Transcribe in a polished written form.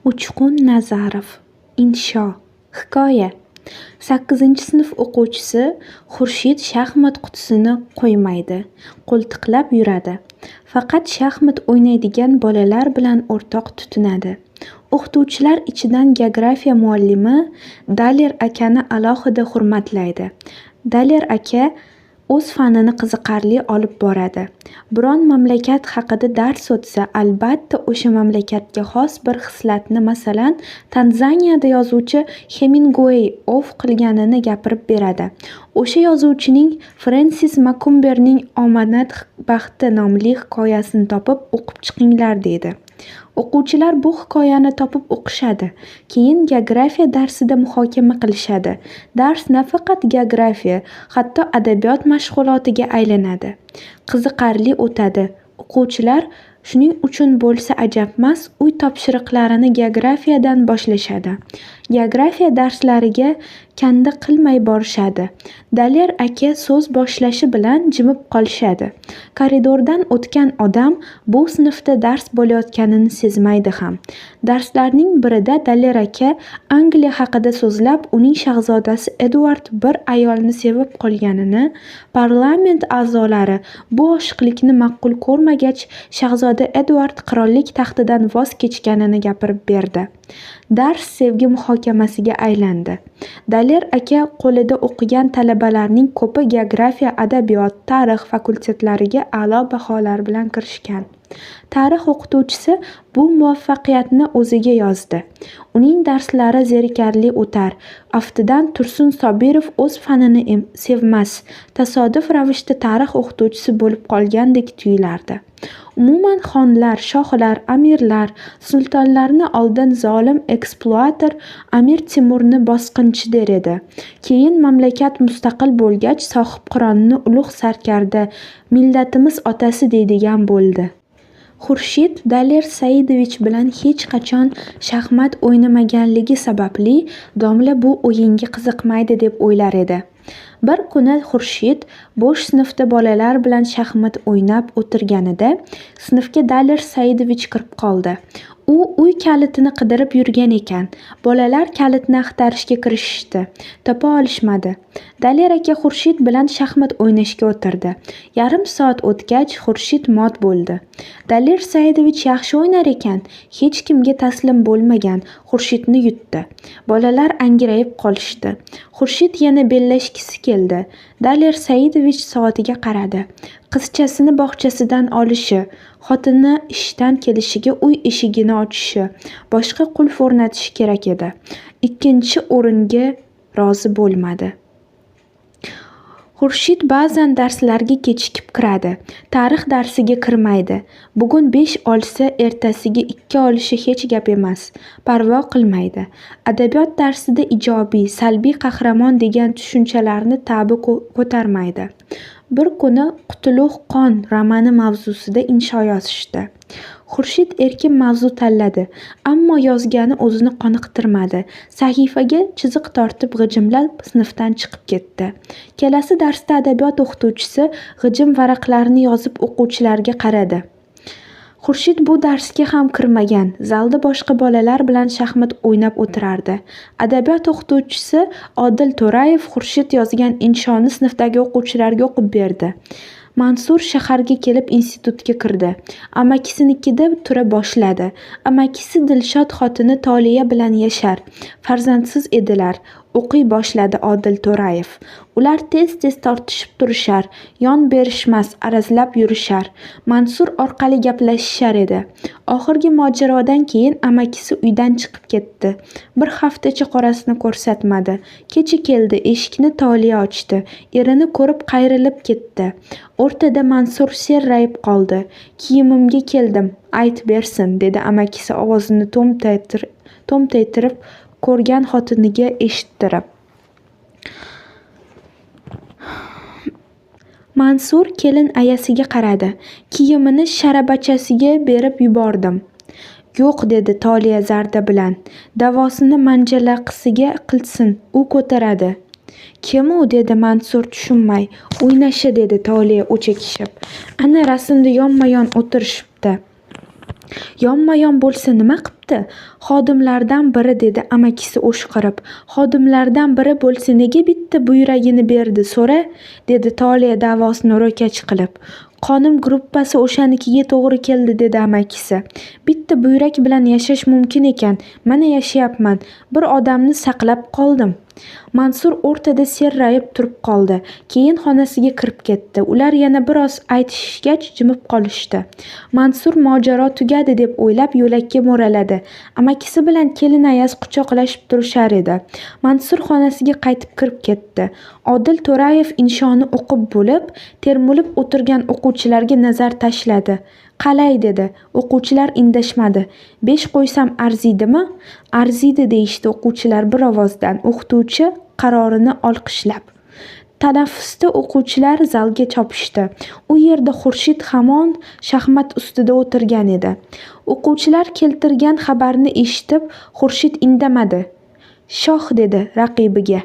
Uchqun Nazarov. Insho. Hikoya. 8-sinf o'quvchisi Xurshid shaxmat qutisini qo'ymaydi, qo'ltiqlab yuradi. Faqat shaxmat o'ynaydigan bolalar bilan o'rtoq tutinadi. O'qituvchilar ichidan geografiya muallimi Daler akani alohida hurmatlaydi. Daler aka o'z fanini qiziqarli olib boradi. Biron mamlakat haqida dars o'tsa, albatta o'sha mamlakatga xos bir xislatni, masalan, Tanzaniyada yozuvchi Hemingway ov qilganini gapirib beradi. O'sha yozuvchining Frensis Makumberning Omonat baxti nomli hikoyasini topib o'qib chiqinglar deydi. O'quvchilar bu hikoyani topib o'qishadi. Keyin geografiya darsida muhokama qilishadi. Dars nafaqat geografiya, hatto adabiyot mashg'ulotiga aylanadi. Qiziqarli o'tadi. O'quvchilar shuning uchun bo'lsa ajabmas, uy topshiriqlarini geografiyadan boshlashadi. Geografiya darslariga kanda qilmay borishadi. Daler aka so'z boshlashi bilan jimib qolishadi. Koridordan o'tgan odam bu sinfda dars bo'layotganini sezmaydi ham. Darslarning birida Daler aka Angliya haqida so'zlab, uning shahzodasi Edward bir ayolni sevib qolganini, parlament a'zolari bu oshiqlikni ma'qul ko'rmagach, shahzoda Edward qirollik taxtidan voz kechganini gapirib berdi. Dars sevgi muhokamasiga aylandi. Daler aka qo'lida o'qigan talabalarning ko'pi geografiya, adabiyot, tarix fakultetlariga a'lo baholar bilan kirishgan. Tarix o'qituvchisi bu muvaffaqiyatni o'ziga yozdi. Uning darslari zerikarli o'tar. Aftidan Tursun Sobirov o'z fanini sevmas, tasodif ravishda tarix o'qituvchisi bo'lib qolgandek tuyulardi. Umuman xonlar, shohlar, amirlar, sultonlarni oldin zolim ekspluator Amir Temurni bosqinchi der edi. Keyin mamlakat mustaqil bo'lgach, sohibqironni ulug' sarkarda, millatimiz otasi deydigan bo'ldi. Xurshid Daler Saidovich bilan hech qachon shaxmat o'ynamaganligi sababli domla bu o'yinga qiziqmaydi deb o'ylar edi. Bir kuni Xurshid bo'sh sinfda bolalar bilan shaxmat o'ynab o'tirganida sinfga Daler Saidovich kirib qoldi. U uy kalitini qidirib yurgan ekan. Bolalar kalitni axtarishga kirishishdi. Topa olishmadi. Daler aka Xurshid bilan shaxmat o'ynashga o'tirdi. Yarim soat o'tgach Xurshid mot bo'ldi. Daler Saidovich yaxshi o'ynar ekan, hech kimga taslim bo'lmagan, Xurshidni yutdi. Bolalar angrayib qolishdi. Xurshid yana bellashgisi keldi. Daler Saidovich soatiga qaradi. Qizchasini bog'chasidan olishi, xotini ishdan kelishiga uy eshigini ochishi, boshqa qulf o'rnatishi kerak edi. Ikkinchi o'ringa rozi bo'lmadi. Xurshid ba'zan darslarga kechikib kiradi. Tarix darsiga kirmaydi. Bugun 5 olsa, ertasiga 2 olishi hech gap emas. Parvo qilmaydi. Adabiyot darsida ijobiy, salbiy qahramon degan tushunchalarni ta'bi ko'tarmaydi. Bir kuni Qutlug' qon romani mavzusida insho yozishdi. Xurshid erkin mavzu tanladi, ammo yozgani o'zini qoniqtirmadi. Sahifaga chiziq tortib g'ijimlab sinfdan chiqib ketdi. Kelasi darsda adabiyot o'qituvchisi g'ijim varaqlarini yozib o'quvchilarga qaradi. Xurshid bu darsga ham kirmagan, zalda boshqa bolalar bilan shaxmat o'ynab o'tirardi. Adabiyot o'qituvchisi Odil To'rayev Xurshid yozgan inshoni sinfdagi o'quvchilarga o'qib berdi. Mansur shaharga kelib institutga kirdi. Amakisinikida tura boshladi. Amakisi Dilshod xotini Toliya bilan yashar. Farzandsiz edilar. O'qiy boshladi Odil To'rayev. Ular tez-tez tortishib turishar, yon berishmas, arazlab yurishar. Mansur orqali gaplashishar edi. Oxirgi mojarodan keyin amakisi uydan chiqib ketdi. Bir haftacha qorasini ko'rsatmadi. Kecha keldi, eshikni Toliya ochdi. Erini ko'rib qayrilib ketdi. O'rtada Mansur serrayib qoldi. Kiyimimga keldim, ayt bersin, dedi amakisi ovozini to'mtaytirib ko'rgan xotiniga eshittirib. Mansur kelin ayasiga qaradi. Kiyimini sharabachasiga berib yubordim. Yo'q, dedi Toliya zarda bilan. Davosini manjalaqisiga qilsin, u ko'taradi. Kim u, dedi Mansur tushunmay. O'ynashi, dedi Toliya o'chakishib. Ana rasmda yonma-yon o'tirishibdi. Yonma-yon bo'lsa nima qipti? Xodimlardan biri, dedi amakisi o'shqirib. Xodimlardan biri bo'lsa nega bitta buyragini berdi, so'ra, dedi Tole da'vosini ro'kach qilib. Qonim gruppasi o'shanikiga to'g'ri keldi, dedi amakisi. Bitta buyrak bilan yashash mumkin ekan. Mana yashayapman. Bir odamni saqlab qoldim. Mansur o'rtada serrayib turib qoldi. Keyin xonasiga kirib ketdi. Ular yana biroz aytishgach jimib qolishdi. Mansur mojaro tugadi deb o'ylab yo'lakka mo'raladi. Amakisi bilan kelin ayaz quchoqlashib turishar edi. Mansur xonasiga qaytib kirib ketdi. Odil To'rayev inshoni o'qib bo'lib, termulib o'tirgan o'quvchilarga nazar tashladi. Qalay, dedi. O'quvchilar indashmadi. 5 qo'ysam arziydimi? Arziydi, deyishdi o'quvchilar bir ovozdan. O'qituvchi qarorini olqishlab. Tanaffusda o'quvchilar zalga chopishdi. U yerda Xurshid hamon shaxmat ustida o'tirgan edi. O'quvchilar keltirgan xabarni eshitib, Xurshid indamadi. Shoh, dedi raqibiga.